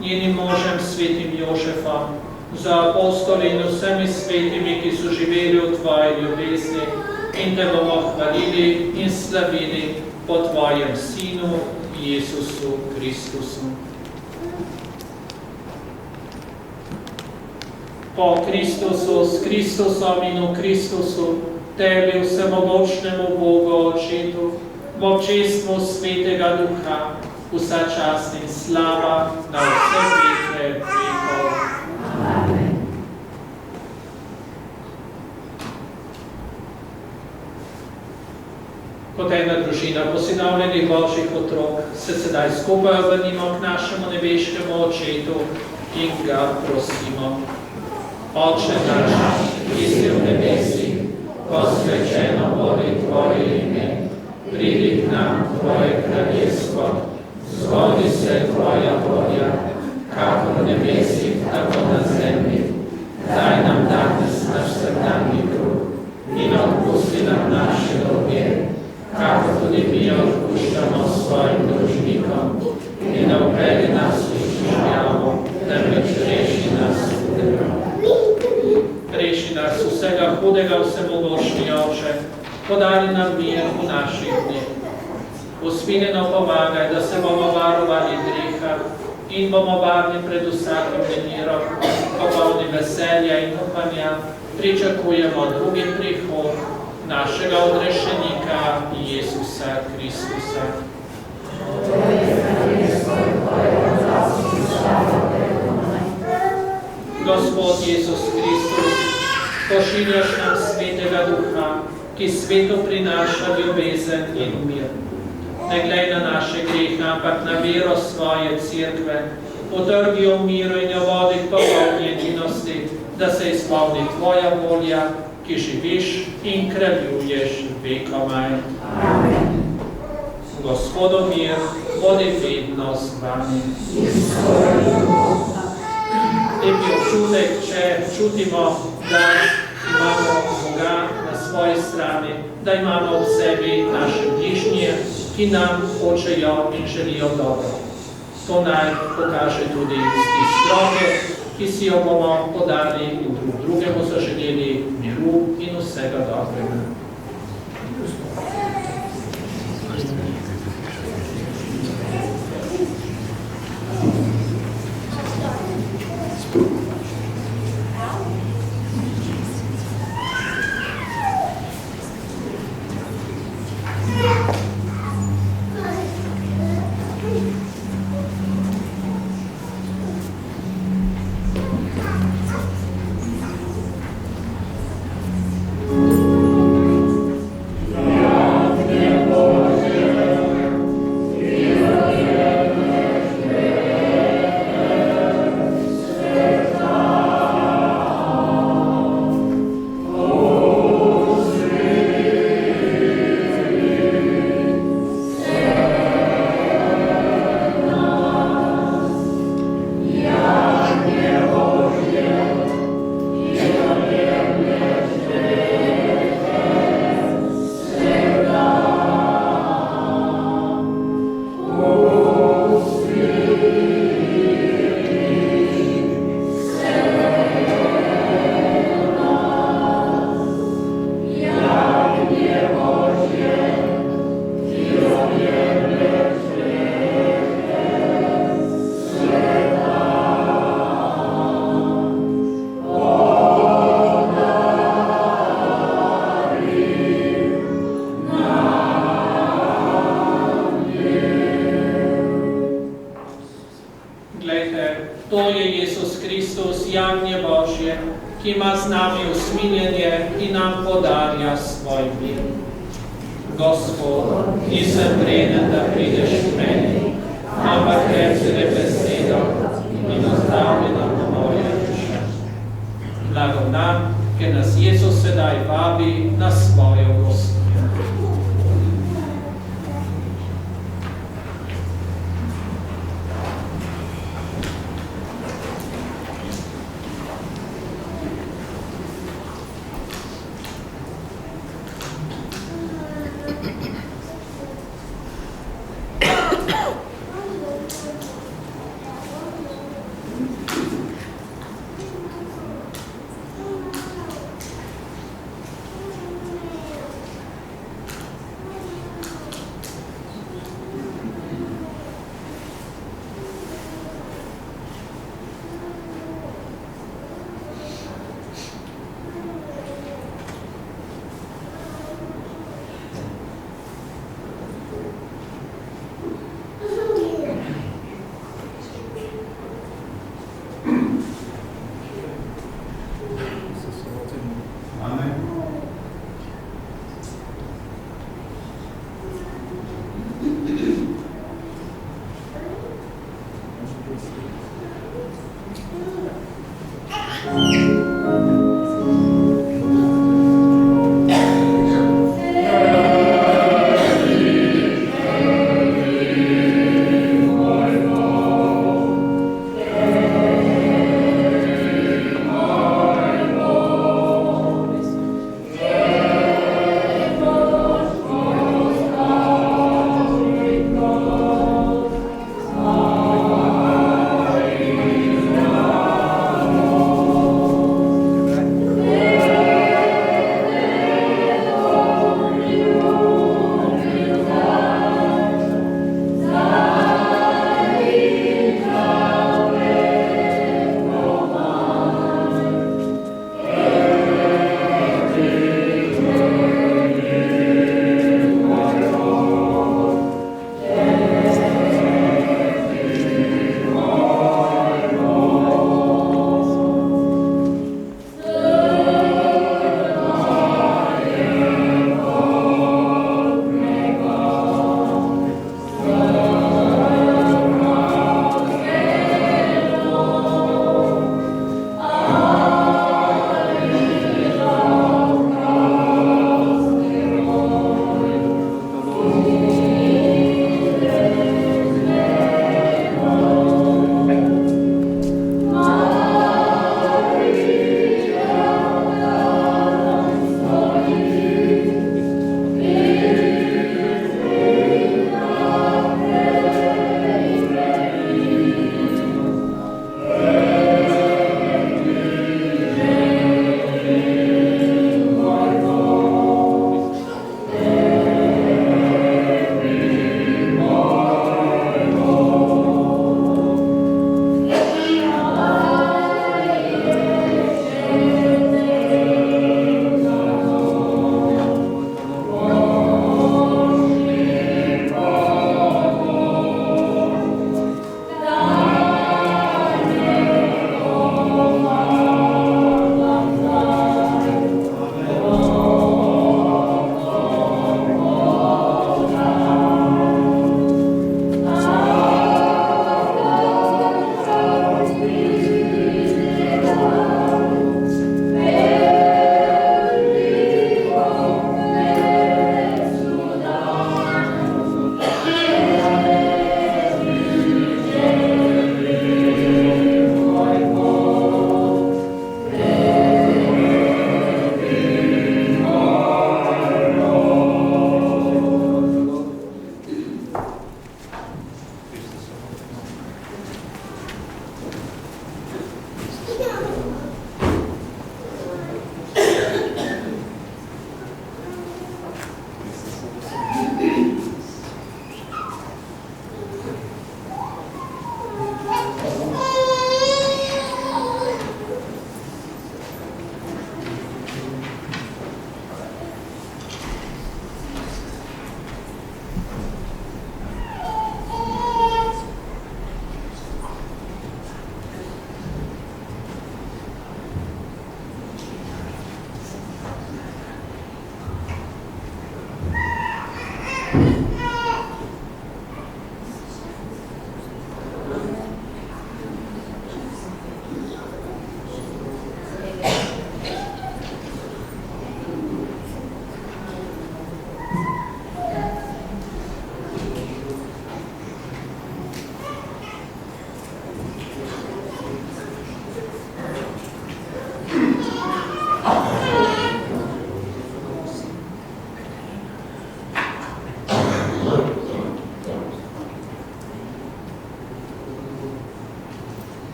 njenim možem svetim Jožefom, za apostoli in vsemi svetimi, ki so živeli v tvoji ljubezni, in te bomo hvalili in slavili po tvojem Sinu, Jezusu Kristusu. Po Kristusu, s Kristusom in v Kristusu, tebi vsemogočnemu Bogu Očetu, v občestvu Svetega Duha, vsa čast in slava na vse veke vekov. Amen. Kot ena družina posinovljenih Božjih otrok se sedaj skupaj obrnimo k našemu nebeškemu Očetu in ga prosimo. Oče naš, ki si v nebesih, posvečeno bodi tvoje ime, pridi k nam tvoje kraljestvo, zgodi se tvoja volja, kakor v nebesih, tako na zemlji. Daj nam danes naš vsakdanji kruh in odpusti nam naše dolge, kakor tudi mi odpuščamo svojim dolžnikom. In ne uvedi nas v skušnjavo, temveč reši nas hudega. Reši nas vsega hudega, vsemogočni Oče, podari nam mir v naših dneh. Usmiljeno pomagaj, da se bomo varovali greha in bomo varni pred vsakim nemirom, popolni veselja in upanja, pričakujemo drugi prihod našega odrešenika Jezusa Kristusa. Gospod Jezus Kristus, pošiljaš nam Svetega Duha, ki svetu prinaša ljubezen in mir. Ne glej na naše grehe, ampak na vero svoje cerkve, potrdi jo v miru in jo vodi k popolni edinosti, da se izpolni tvoja volja, ki živiš in kraljuješ vekomaj. Amen. Gospodu mir, bodi vedno z vami. Lep je občutek, če čutimo, da imamo Boga na svoji strani, da imamo v sebi naše bližnje, ki nam hočejo in želijo dobro. To naj pokaže tudi stisk roke, ki si jo bomo podali in drugemu zaželeli miru in vsega dobrega. ki ima z nami usmiljenje in nam podarja svoj mir. Gospod, nisem vreden, da prideš k meni, ampak reči le besedo inozdravi nam moje duše. Blago nam, ker nas Jezus sedaj vabi na svojo gostjo.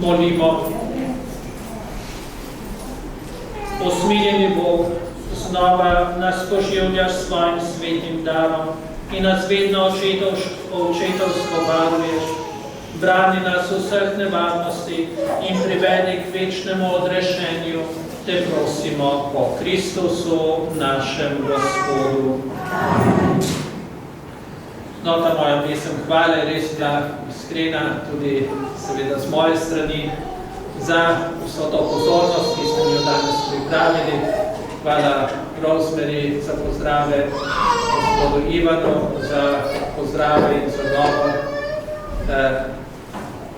molimo. Usmiljeni Bog, znova nas poživljaš s svojim svetim darom in nas vedno očetovsko varuješ. Brani nas vseh nevarnosti in privedi k večnemu odrešenju, te prosimo po Kristusu, našem Gospodu. No, ta moja pesem hvale je res bila iskrena, tudi seveda z moje strani, za vso to pozornost, ki smo jo danes pripravili. Hvala Rosemary za pozdrave, gospodu Ivanu za pozdrave in za govor.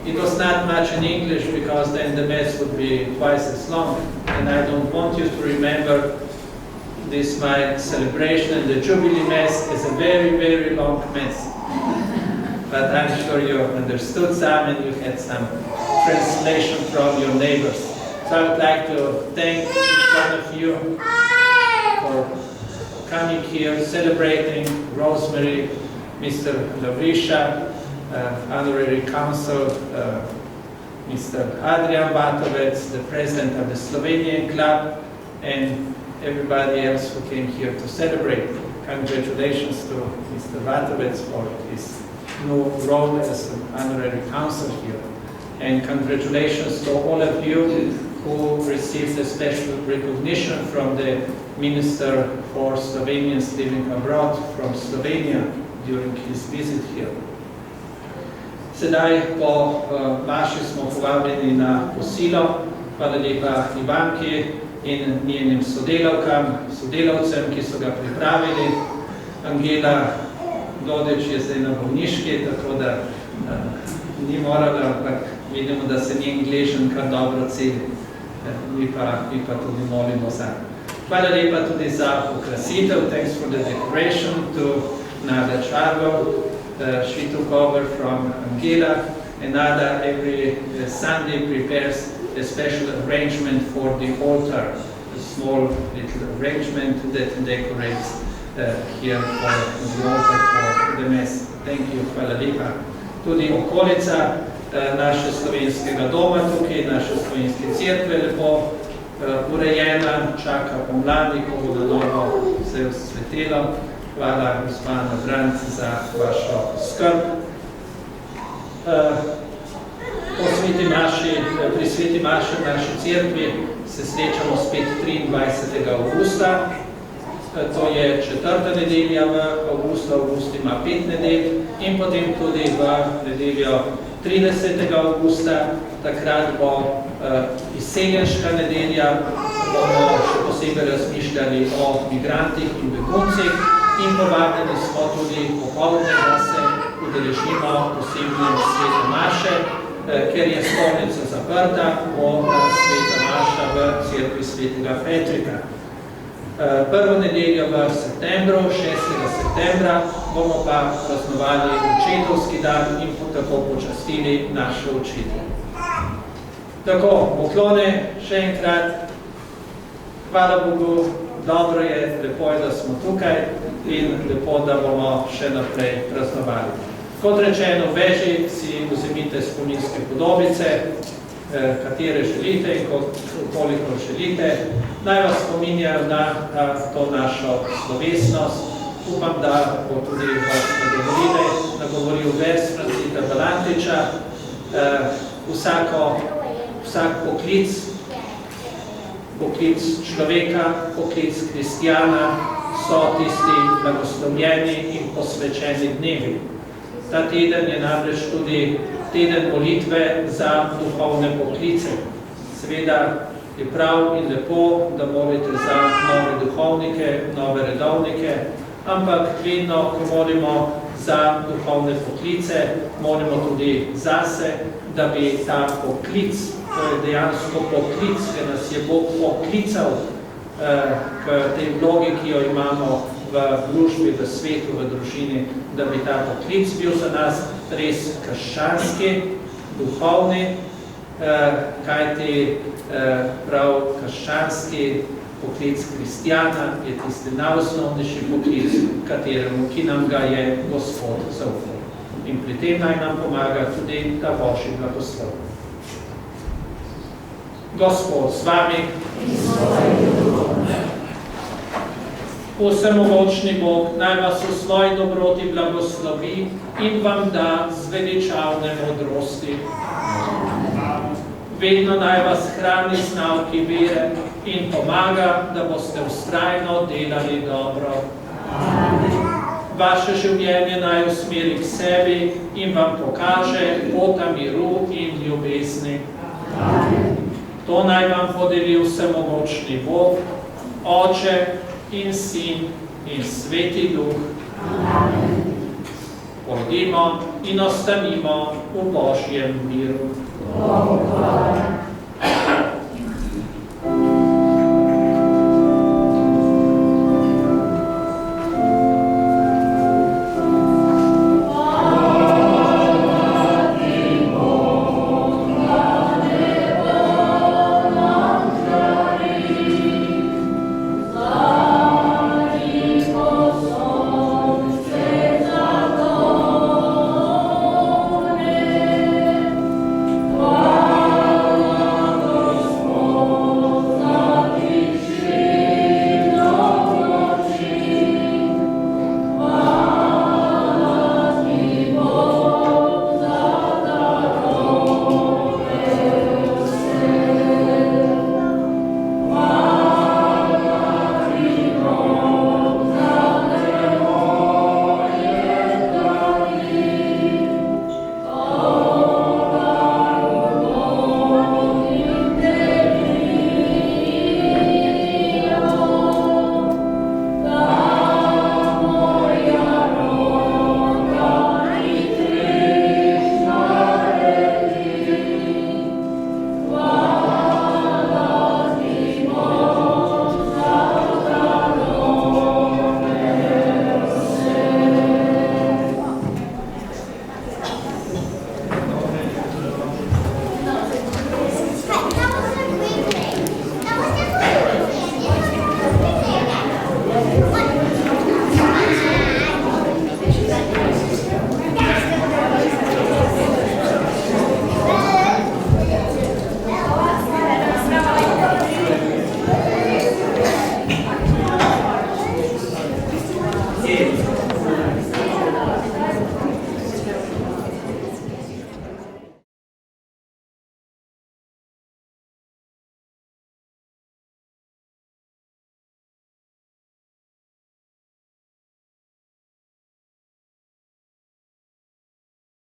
It was not much in English because then the Mass would be twice as long, and I don't want you to remember this my celebration and the Jubilee Mass is a very, very long Mass. But I'm sure you understood some and you had some translation from your neighbors. So I would like to thank each one of you for coming here, celebrating Rosemary, Mr. Lovrisha, Honorary Council, Mr. Adrian Vatovec, the President of the Slovenian Club, and everybody else who came here to celebrate. Congratulations to Mr. Vatovec for his new role as an Honorary Council here. And congratulations to all of you who received a special recognition from the Minister for Slovenians living abroad from Slovenia during his visit here. Sedaj po maši smo povabljeni na kosilo. Hvala lepa Ivanki in njenim sodelavcem, ki so ga pripravili. Angela Dodič je zdaj na bolniški, tako da ni morala, ampak vidimo, da se njen gležen kar dobro celi. Mi pa tudi molimo za. Hvala lepa tudi za okrasitev. Thanks for the decoration to Nada Čargo. She took over from Angela, and Nada every Sunday prepares a special arrangement for the altar, a small little arrangement that decorates here for the altar for the Mass. Thank you, hvala lepa. Tudi okolica naše slovenskega doma tukaj, naše slovenske cerkve lepo urejena, čaka pomladi, ko bo na novo vse osvetelo. Hvala, gospa Nadranc, za vašo skrb. Pri sveti maši v naši cerkvi se srečamo spet 23. augusta. To je 4. nedelja v augustu. August ima 5 nedelj. In potem tudi v nedeljo 30. augusta. Takrat bo izseljenška nedelja. Bomo še posebej razmišljali o migrantih in beguncih. In povabljeni smo tudi popoldne, da se udeležimo posebne svete maše, ker je stolnica zaprta, bo sveta maša v cerkvi svetega Petrika. Prvo nedeljo v septembru, 6. septembra, bomo pa praznovali očetovski dan in tako počastili naše učitelje. Tako, poklone še enkrat. Hvala Bogu, dobro je, lepo je, da smo tukaj in lepo, da bomo še naprej praznovali. Kot rečeno, veži si vzemite spominske podobice, katere želite in koliko želite. Naj vas spominjajo na to našo slovesnost. Upam, da bo tudi vas nagovoril vers Francita Balantiča. Vsak poklic človeka, poklic kristjana so tisti blagoslovljeni in posvečeni dnevi. Ta teden je namreč tudi teden molitve za duhovne poklice. Seveda je prav in lepo, da molite za nove duhovnike, nove redovnike, ampak vedno, ko molimo za duhovne poklice, molimo tudi zase, da bi ta poklic, to je dejansko poklic, ker nas je Bog poklical k tej vlogi, ki jo imamo v družbi, v svetu, v družini, da bi ta poklic bil za nas res krščanski, duhovni, kajti prav krščanski poklic kristjana je tisti najosnovnejši poklic, ki nam ga je Gospod zaupal. In pri tem naj nam pomaga tudi ta Božji blagoslov. Gospod z vami. Vsemogočni Bog naj vas v svoji dobroti blagoslovi in vam da zveličavne modrosti. Vedno naj vas hrani z nauki vere in pomaga, da boste vztrajno delali dobro. Vaše življenje naj usmeri k sebi in vam pokaže pota miru in ljubezni. To naj vam podeli vsemogočni Bog, Oče in Sin in Sveti Duh. Pojdimo in ostanimo v Božjem miru.